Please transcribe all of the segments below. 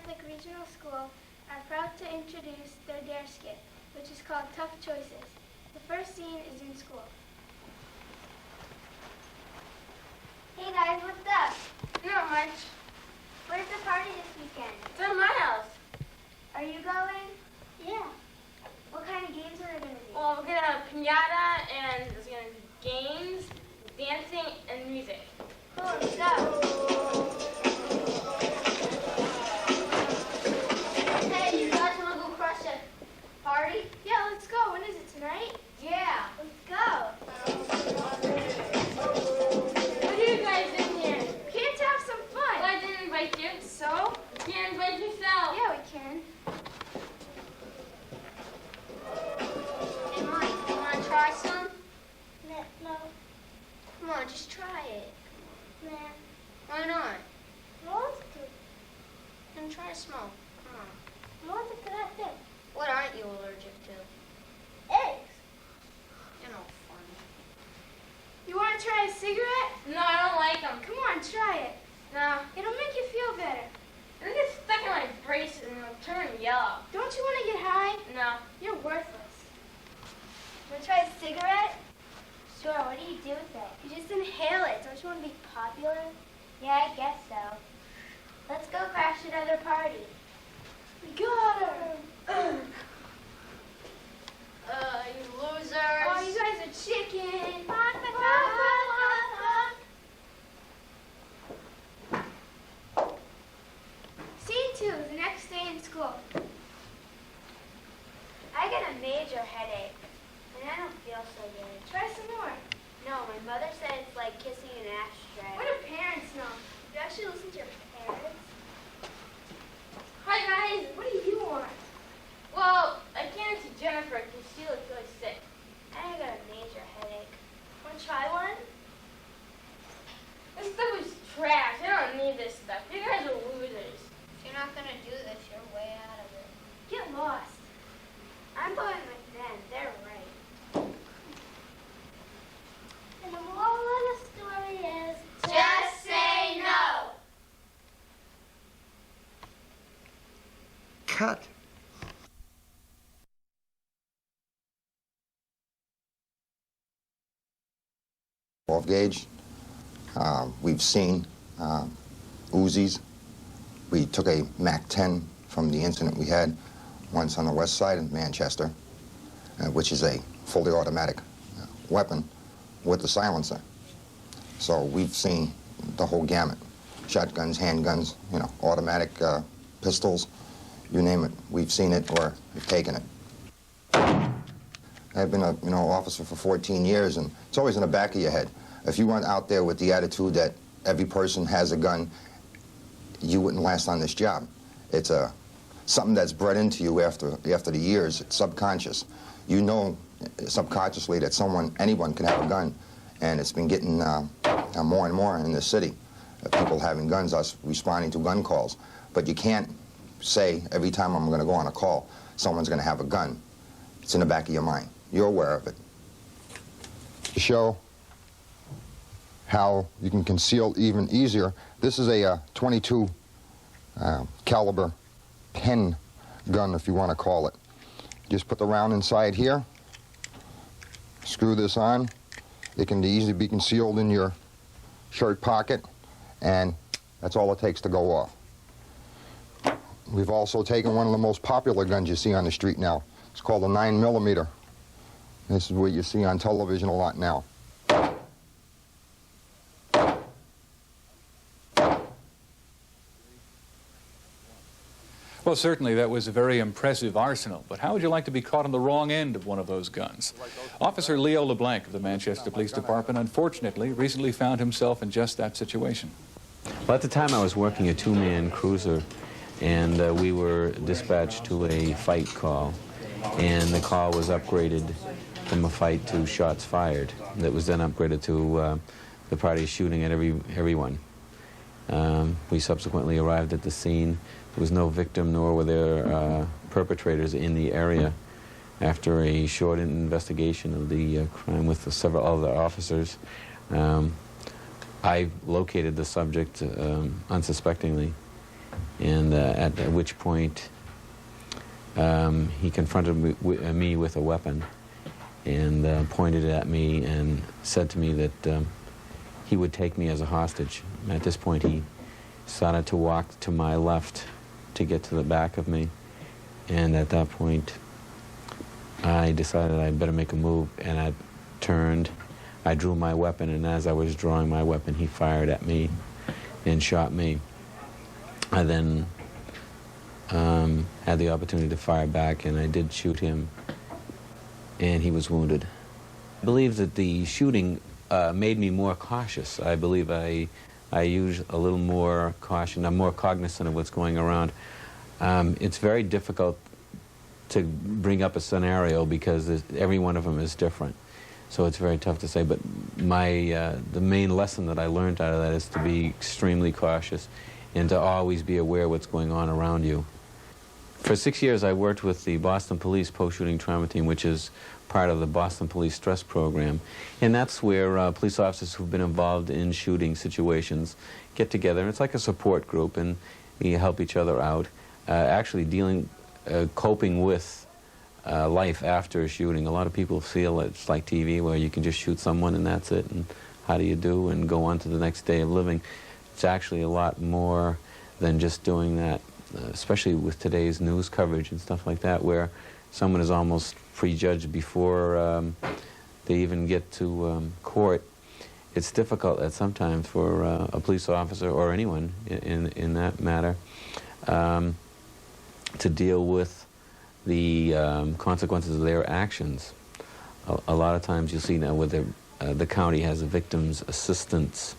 Catholic Regional School are proud to introduce their Dare Skit, which is called Tough Choices. The first scene is in school. Hey guys, what's up? Not much. Where's the party this weekend? It's at my house. Are you going? Yeah. What kind of games are there going to be? Well, we're going to have pinata, and there's going to be games, dancing, and music. Cool, let's go. Hey, you guys want to go crush a party? Yeah, let's go. When is it, tonight? Yeah. Let's go. What are you guys in here? Kids, have some fun. Well, I didn't invite you. So? You can't invite yourself. Yeah, we can. Hey, Mike, you want to try some? No. Come on, just try it. Nah. Why not? I want to. Then try to smoke. Come on. I want to that thing. What aren't you allergic to? Eggs. You're no fun. You want to try a cigarette? No, I don't like them. Come on, try it. No. It'll make you feel better. It'll get stuck in my braces and it'll turn yellow. Don't you want to get high? No. You're worthless. Want to try a cigarette? Sure, what do you do with it? You just inhale it. Don't you want to be popular? Yeah, I guess so. Let's go crash another party. We got her! You losers. Oh, you guys are chicken. Scene 2, the next day in school. I get a major headache, and I don't feel so good. Try some more. No, my mother said it's like kissing an ashtray. What do parents know? You actually listen to your parents? Hi, guys. What do you want? Well, I came to Jennifer because she looks really sick. I got a major headache. Want to try one? This stuff is trash. I don't need this stuff. You guys are losers. If you're not gonna do this, you're way out of it. Get lost. I'm going with them. They're right. And the moral of the story is... Just say no. Cut. Off gauge. We've seen Uzis. We took a MAC-10 from the incident we had once on the west side of Manchester, which is a fully automatic weapon with a silencer. So we've seen the whole gamut. Shotguns, handguns, automatic pistols, you name it. We've seen it or we've taken it. I've been a officer for 14 years, and it's always in the back of your head. If you went out there with the attitude that every person has a gun, you wouldn't last on this job. It's something that's bred into you after the years. It's subconscious. You know subconsciously that anyone can have a gun, and it's been getting more and more in this city. People having guns, us responding to gun calls. But you can't say every time I'm going to go on a call, someone's going to have a gun. It's in the back of your mind. You're aware of it. To show how you can conceal even easier, this is a 22 caliber pen gun, if you want to call it. Just put the round inside here, screw this on. It can easily be concealed in your shirt pocket, and that's all it takes to go off. We've also taken one of the most popular guns you see on the street now. It's called a 9mm. This is what you see on television a lot now. Well, certainly that was a very impressive arsenal, but how would you like to be caught on the wrong end of one of those guns? Officer Leo LeBlanc of the Manchester Police Department, unfortunately, recently found himself in just that situation. Well, at the time I was working a two-man cruiser, and we were dispatched to a fight call, and the call was upgraded from a fight to shots fired. That was then upgraded to the party shooting at everyone. We subsequently arrived at the scene. There was no victim, nor were there perpetrators in the area. After a short investigation of the crime with several other officers, I located the subject unsuspectingly and at which point he confronted me with a weapon and pointed at me and said to me that he would take me as a hostage. At this point, he started to walk to my left to get to the back of me, and at that point, I decided I better make a move, and I turned, I drew my weapon, and as I was drawing my weapon, he fired at me and shot me. I then had the opportunity to fire back, and I did shoot him, and he was wounded. I believe that the shooting made me more cautious. I believe I use a little more caution. I'm more cognizant of what's going around. It's very difficult to bring up a scenario because every one of them is different. So it's very tough to say, but the main lesson that I learned out of that is to be extremely cautious and to always be aware of what's going on around you. For 6 years, I worked with the Boston Police Post-Shooting Trauma Team, which is part of the Boston Police Stress Program. And that's where police officers who've been involved in shooting situations get together. And it's like a support group, and we help each other out, actually coping with life after a shooting. A lot of people feel it's like TV, where you can just shoot someone and that's it, and how do you do, and go on to the next day of living. It's actually a lot more than just doing that, especially with today's news coverage and stuff like that, where someone is almost prejudged before they even get to court. It's difficult sometimes for a police officer or anyone in that matter to deal with the consequences of their actions. A lot of times you'll see now where the county has a victim's assistance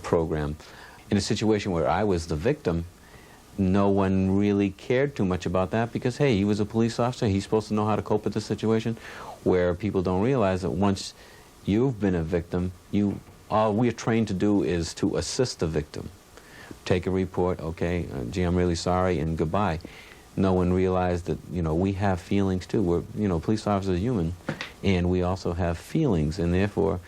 program. In a situation where I was the victim, no one really cared too much about that because, hey, he was a police officer, he's supposed to know how to cope with the situation, where people don't realize that once you've been a victim, all we're trained to do is to assist the victim. Take a report, okay, gee, I'm really sorry, and goodbye. No one realized that, we have feelings too. We're, police officers are human, and we also have feelings, and therefore,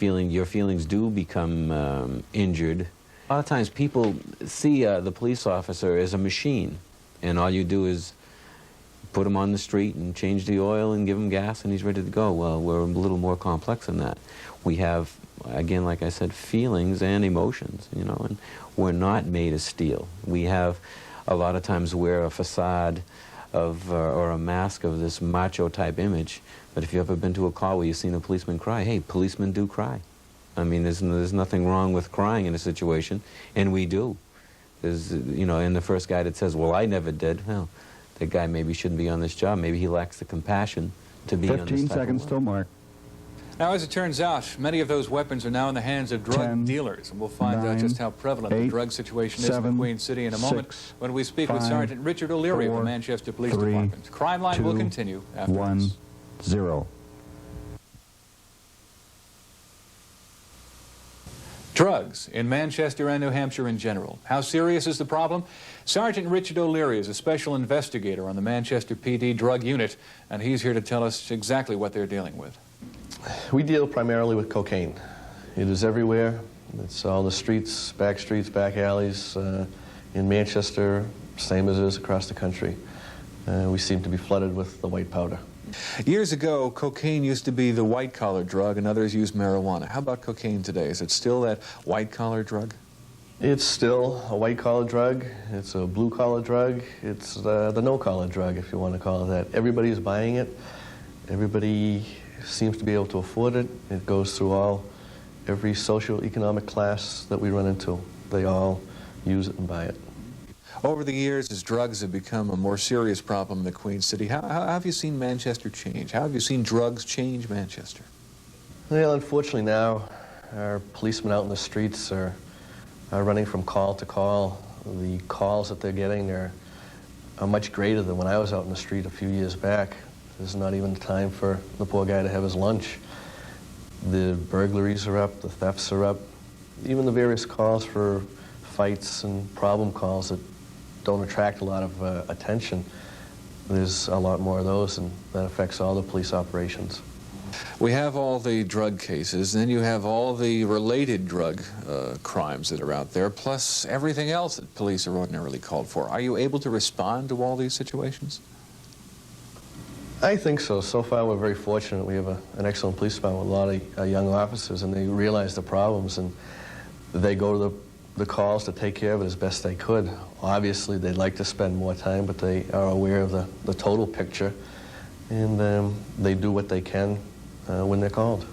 your feelings do become injured. A lot of times people see the police officer as a machine, and all you do is put him on the street and change the oil and give him gas and he's ready to go. Well, we're a little more complex than that. We have, again, like I said, feelings and emotions, and we're not made of steel. We have a lot of times wear a facade of, or a mask of this macho type image, but if you've ever been to a call where you've seen a policeman cry, hey, policemen do cry. I mean, there's nothing wrong with crying in a situation, and we do. There's, and the first guy that says, well, I never did, well, that guy maybe shouldn't be on this job. Maybe he lacks the compassion to be on this 15 type seconds of till mark. Now, as it turns out, many of those weapons are now in the hands of drug 10, dealers, and we'll find out 9, just how prevalent 8, the drug situation is in 7, the Queen City in a moment 6, when we speak with 5, Sergeant Richard O'Leary of the 4, Manchester Police 3, Department. Crimeline will 2, continue after 1, this. 0. Drugs in Manchester and New Hampshire in general. How serious is the problem? Sergeant Richard O'Leary is a special investigator on the Manchester PD drug unit, and he's here to tell us exactly what they're dealing with. We deal primarily with cocaine. It is everywhere. It's all the streets, back alleys in Manchester, same as it is across the country. We seem to be flooded with the white powder. Years ago, cocaine used to be the white-collar drug, and others used marijuana. How about cocaine today? Is it still that white-collar drug? It's still a white-collar drug. It's a blue-collar drug. It's the no-collar drug, if you want to call it that. Everybody's buying it. Everybody seems to be able to afford it. It goes through every social-economic class that we run into. They all use it and buy it. Over the years, as drugs have become a more serious problem in the Queen City, how have you seen Manchester change? How have you seen drugs change Manchester? Well, unfortunately now, our policemen out in the streets are running from call to call. The calls that they're getting are much greater than when I was out in the street a few years back. There's not even time for the poor guy to have his lunch. The burglaries are up, the thefts are up, even the various calls for fights and problem calls that don't attract a lot of attention. There's a lot more of those, and that affects all the police operations. We have all the drug cases, then you have all the related drug crimes that are out there, plus everything else that police are ordinarily called for. Are you able to respond to all these situations? I think so. So far, we're very fortunate. We have an excellent police department with a lot of young officers, and they realize the problems, and they go to the calls to take care of it as best they could. Obviously, they'd like to spend more time, but they are aware of the total picture, and they do what they can when they're called.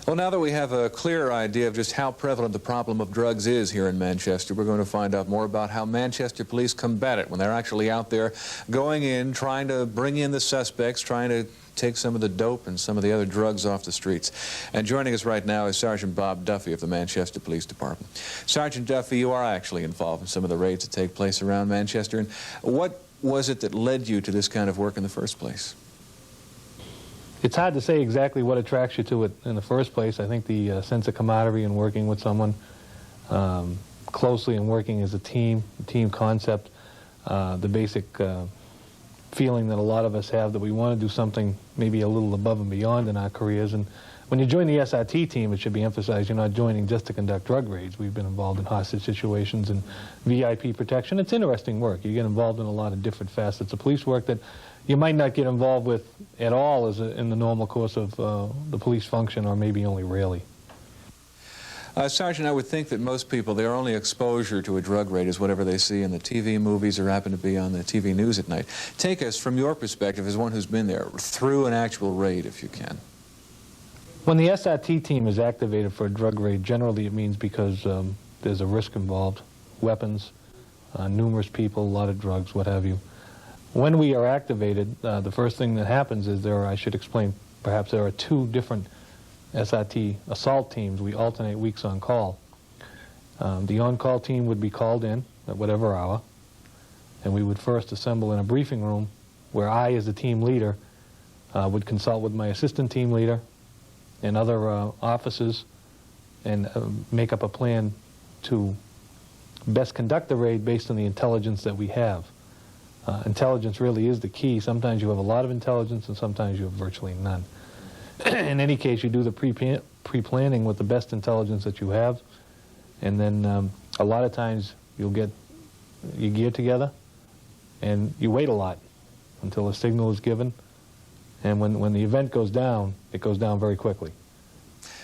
Well, now that we have a clearer idea of just how prevalent the problem of drugs is here in Manchester, we're going to find out more about how Manchester police combat it when they're actually out there going in, trying to bring in the suspects, trying to take some of the dope and some of the other drugs off the streets. And joining us right now is Sergeant Bob Duffy of the Manchester Police Department. Sergeant Duffy, you are actually involved in some of the raids that take place around Manchester. And what was it that led you to this kind of work in the first place? It's hard to say exactly what attracts you to it in the first place. I think the sense of camaraderie and working with someone closely and working as a team concept, the basic feeling that a lot of us have that we want to do something maybe a little above and beyond in our careers. And when you join the SRT team, it should be emphasized you're not joining just to conduct drug raids. We've been involved in hostage situations and VIP protection. It's interesting work. You get involved in a lot of different facets of police work that you might not get involved with at all in the normal course of the police function, or maybe only rarely. Sergeant, I would think that most people, their only exposure to a drug raid is whatever they see in the TV movies or happen to be on the TV news at night. Take us, from your perspective, as one who's been there, through an actual raid, if you can. When the SRT team is activated for a drug raid, generally it means because there's a risk involved, weapons, numerous people, a lot of drugs, what have you. When we are activated, the first thing that happens is I should explain, perhaps there are two different SRT assault teams. We alternate weeks on call. The on-call team would be called in at whatever hour, and we would first assemble in a briefing room where I, as the team leader, would consult with my assistant team leader and other officers and make up a plan to best conduct the raid based on the intelligence that we have. Intelligence really is the key. Sometimes you have a lot of intelligence and sometimes you have virtually none. In any case, you do the pre-planning with the best intelligence that you have, and then a lot of times you'll get your gear together and you wait a lot until a signal is given, and when the event goes down, it goes down very quickly.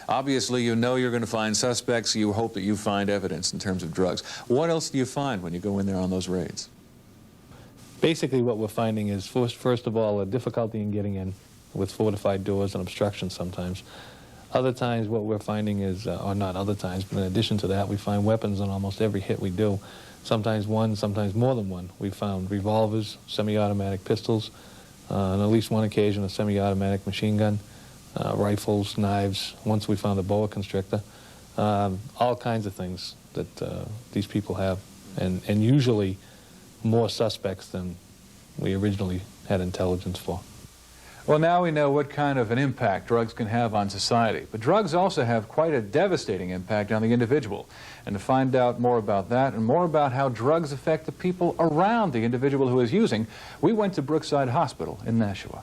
Obviously, you know you're going to find suspects. You hope that you find evidence in terms of drugs. What else do you find when you go in there on those raids? Basically, what we're finding is, first of all, a difficulty in getting in with fortified doors and obstructions sometimes. Other times, what we're finding is, or not other times, but in addition to that, we find weapons on almost every hit we do. Sometimes one, sometimes more than one. We found revolvers, semi-automatic pistols, on at least one occasion a semi-automatic machine gun, rifles, knives. Once we found a boa constrictor. All kinds of things that these people have, and usually more suspects than we originally had intelligence for. Well, now we know what kind of an impact drugs can have on society. But drugs also have quite a devastating impact on the individual. And to find out more about that and more about how drugs affect the people around the individual who is using, we went to Brookside Hospital in Nashua.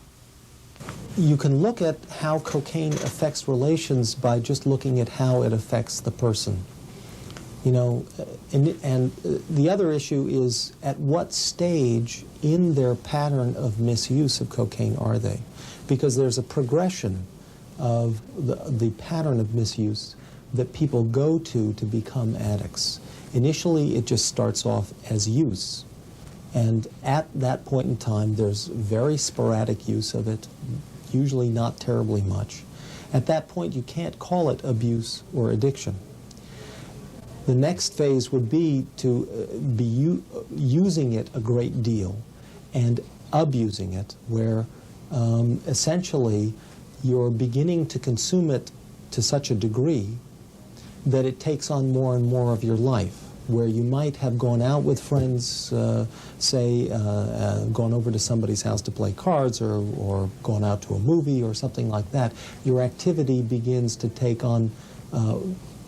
You can look at how cocaine affects relations by just looking at how it affects the person. You know, and the other issue is at what stage in their pattern of misuse of cocaine are they? Because there's a progression of the pattern of misuse that people go to become addicts. Initially, it just starts off as use. And at that point in time, there's very sporadic use of it, usually not terribly much. At that point, you can't call it abuse or addiction. The next phase would be to be using it a great deal and abusing it, where essentially you're beginning to consume it to such a degree that it takes on more and more of your life, where you might have gone out with friends, say, gone over to somebody's house to play cards or gone out to a movie or something like that. Your activity begins to take on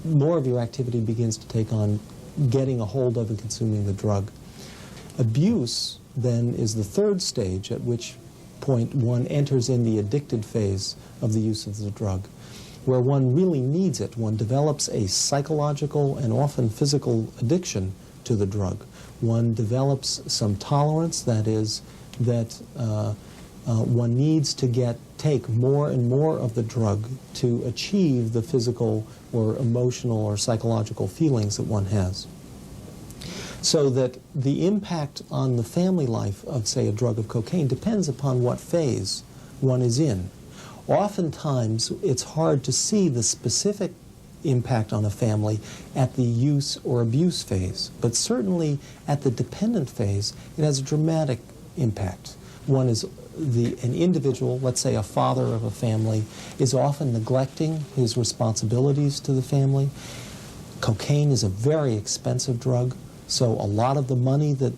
more of your activity begins to take on getting a hold of and consuming the drug. Abuse, then, is the third stage at which point one enters in the addicted phase of the use of the drug, where one really needs it. One develops a psychological and often physical addiction to the drug. One develops some tolerance, that is, that one needs to take more and more of the drug to achieve the physical or emotional or psychological feelings that one has. So that the impact on the family life of, say, a drug of cocaine depends upon what phase one is in. Oftentimes, it's hard to see the specific impact on a family at the use or abuse phase, but certainly at the dependent phase, it has a dramatic impact. One is an individual, let's say a father of a family, is often neglecting his responsibilities to the family. Cocaine is a very expensive drug, so a lot of the money that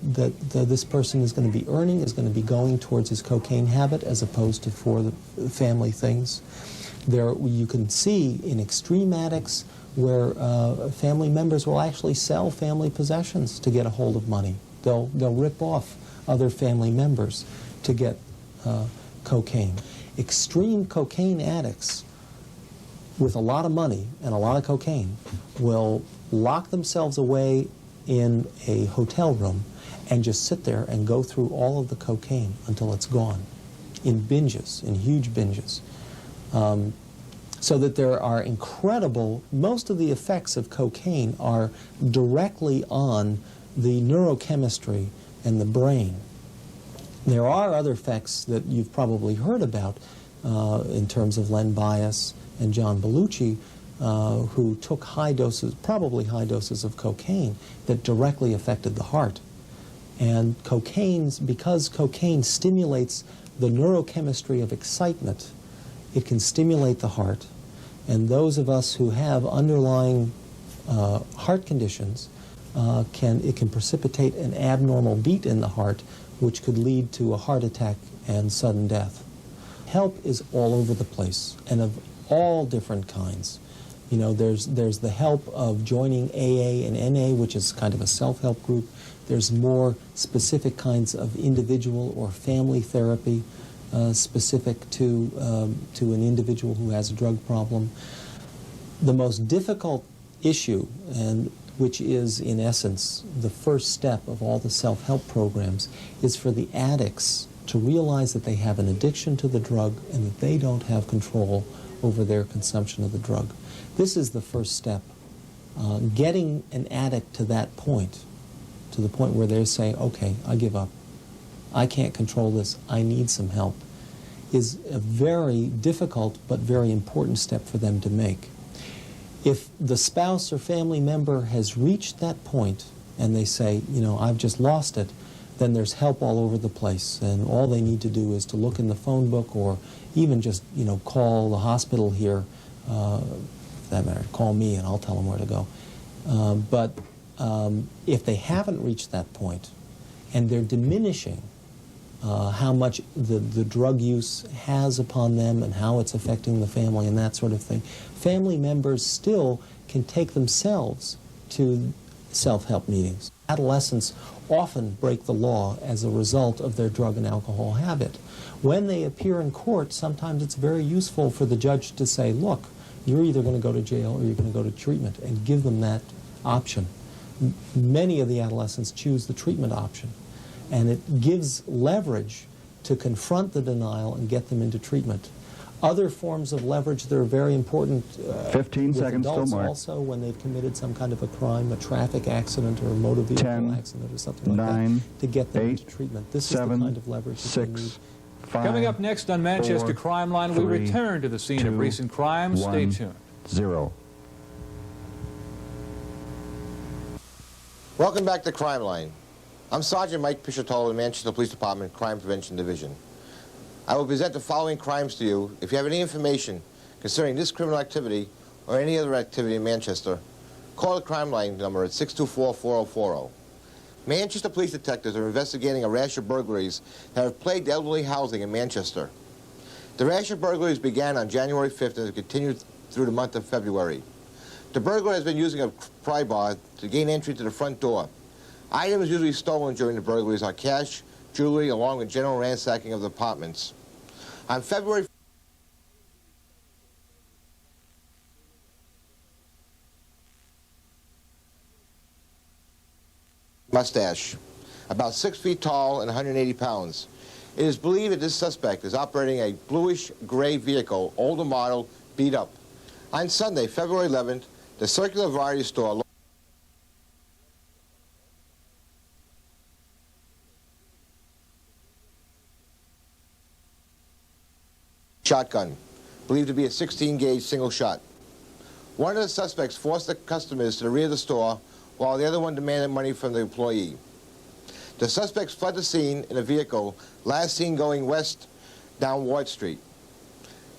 this person is going to be earning is going to be going towards his cocaine habit as opposed to for the family things. There, you can see in extreme addicts where family members will actually sell family possessions to get a hold of money. They'll rip off other family members to get cocaine. Extreme cocaine addicts with a lot of money and a lot of cocaine will lock themselves away in a hotel room and just sit there and go through all of the cocaine until it's gone, in binges, in huge binges. So that there are most of the effects of cocaine are directly on the neurochemistry and the brain. There are other effects that you've probably heard about in terms of Len Bias and John Belushi, who took high doses, probably high doses of cocaine that directly affected the heart. And because cocaine stimulates the neurochemistry of excitement, it can stimulate the heart. And those of us who have underlying heart conditions, it can precipitate an abnormal beat in the heart, which could lead to a heart attack and sudden death. Help is all over the place, and of all different kinds. You know, there's the help of joining AA and NA, which is kind of a self-help group. There's more specific kinds of individual or family therapy specific to an individual who has a drug problem. The most difficult issue, and which is in essence the first step of all the self-help programs, is for the addicts to realize that they have an addiction to the drug and that they don't have control over their consumption of the drug. This is the first step. Getting an addict to that point, to the point where they're saying, okay, I give up. I can't control this. I need some help, is a very difficult but very important step for them to make. If the spouse or family member has reached that point and they say, you know, I've just lost it, then there's help all over the place, and all they need to do is to look in the phone book or even just, you know, call the hospital here, for that matter, call me and I'll tell them where to go. But if they haven't reached that point and they're diminishing how much the drug use has upon them and how it's affecting the family and that sort of thing, family members still can take themselves to self-help meetings. Adolescents often break the law as a result of their drug and alcohol habit. When they appear in court, sometimes it's very useful for the judge to say, look, you're either going to go to jail or you're going to go to treatment, and give them that option. Many of the adolescents choose the treatment option, and it gives leverage to confront the denial and get them into treatment. Other forms of leverage that are very important 15 with seconds adults till mark. also when they've committed some kind of a crime, a traffic accident or a motor vehicle 10, accident or something like 9, that, to get them 8, into treatment. This 7, is the kind of leverage that they need. 6, 5, Coming up next on Manchester 4, Crimeline, we 3, return to the scene of 2, recent crime. Stay 1, tuned. 0. Welcome back to Crimeline. I'm Sergeant Mike Piscatolo of the Manchester Police Department Crime Prevention Division. I will present the following crimes to you. If you have any information concerning this criminal activity or any other activity in Manchester, call the Crimeline number at 624-4040. Manchester police detectives are investigating a rash of burglaries that have plagued elderly housing in Manchester. The rash of burglaries began on January 5th and has continued through the month of February. The burglar has been using a pry bar to gain entry to the front door. Items usually stolen during the burglaries are cash, jewelry, along with general ransacking of the apartments. On February mustache, about 6 feet tall and 180 pounds. It is believed that this suspect is operating a bluish-gray vehicle, older model, beat up. On Sunday, February 11th, the Circular Variety Store shotgun, believed to be a 16-gauge single shot. One of the suspects forced the customers to the rear of the store, while the other one demanded money from the employee. The suspects fled the scene in a vehicle, last seen going west down Ward Street.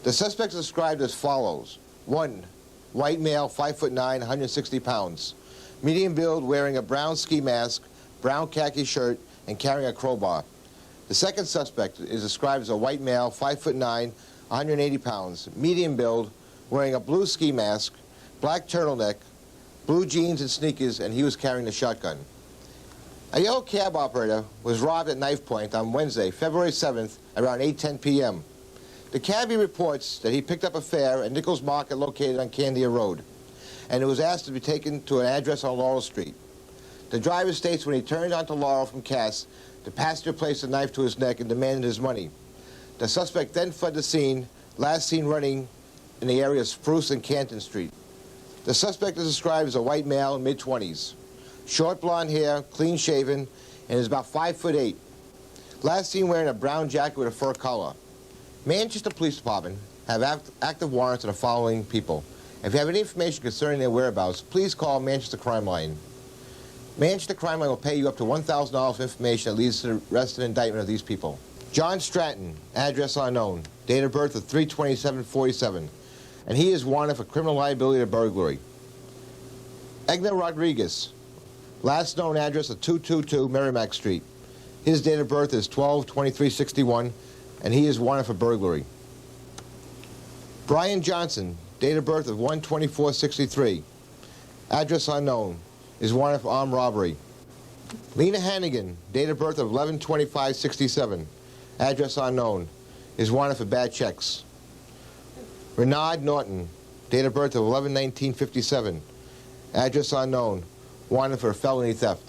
The suspects are described as follows. 1, white male, 5'9", 160 pounds. Medium build, wearing a brown ski mask, brown khaki shirt, and carrying a crowbar. The second suspect is described as a white male, 5'9", 180 pounds, medium build, wearing a blue ski mask, black turtleneck, blue jeans and sneakers, and he was carrying the shotgun. A yellow cab operator was robbed at knife point on Wednesday, February 7th, around 8:10 p.m. The cabbie reports that he picked up a fare at Nichols Market located on Candia Road, and it was asked to be taken to an address on Laurel Street. The driver states when he turned onto Laurel from Cass, the passenger placed a knife to his neck and demanded his money. The suspect then fled the scene, last seen running in the area of Spruce and Canton Street. The suspect is described as a white male in mid-20s. Short blonde hair, clean shaven, and is about 5'8". Last seen wearing a brown jacket with a fur collar. Manchester Police Department have active warrants on the following people. If you have any information concerning their whereabouts, please call Manchester Crimeline. Manchester Crimeline will pay you up to $1,000 for information that leads to the arrest and indictment of these people. John Stratton, address unknown, date of birth of 3/27/47, and he is wanted for criminal liability to burglary. Egna Rodriguez, last known address of 222 Merrimack Street. His date of birth is 12/23/61, and he is wanted for burglary. Brian Johnson, date of birth of 1/24/63, address unknown, is wanted for armed robbery. Lena Hannigan, date of birth of 11/25/67, address unknown, is wanted for bad checks. Renard Norton, date of birth of 11/19/57, address unknown, wanted for felony theft.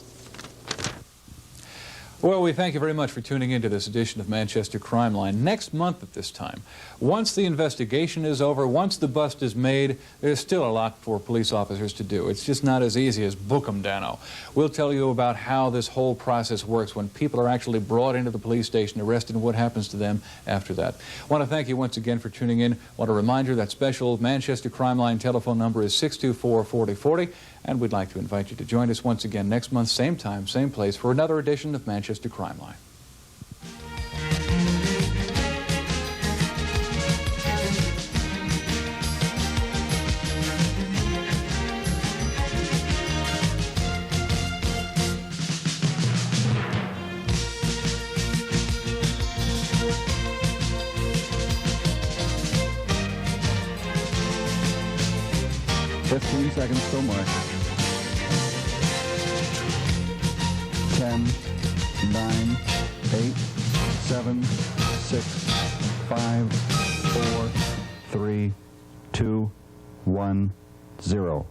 Well, we thank you very much for tuning in to this edition of Manchester Crimeline. Next month at this time, once the investigation is over, once the bust is made, there's still a lot for police officers to do. It's just not as easy as book 'em, Dano. We'll tell you about how this whole process works when people are actually brought into the police station, arrested, and what happens to them after that. I want to thank you once again for tuning in. I want to remind you that special Manchester Crimeline telephone number is 624-4040. And we'd like to invite you to join us once again next month, same time, same place, for another edition of Manchester Crimeline. Seconds till mark. 10, 9, 8, 7, 6, 5, 4, 3, 2, 1, 0.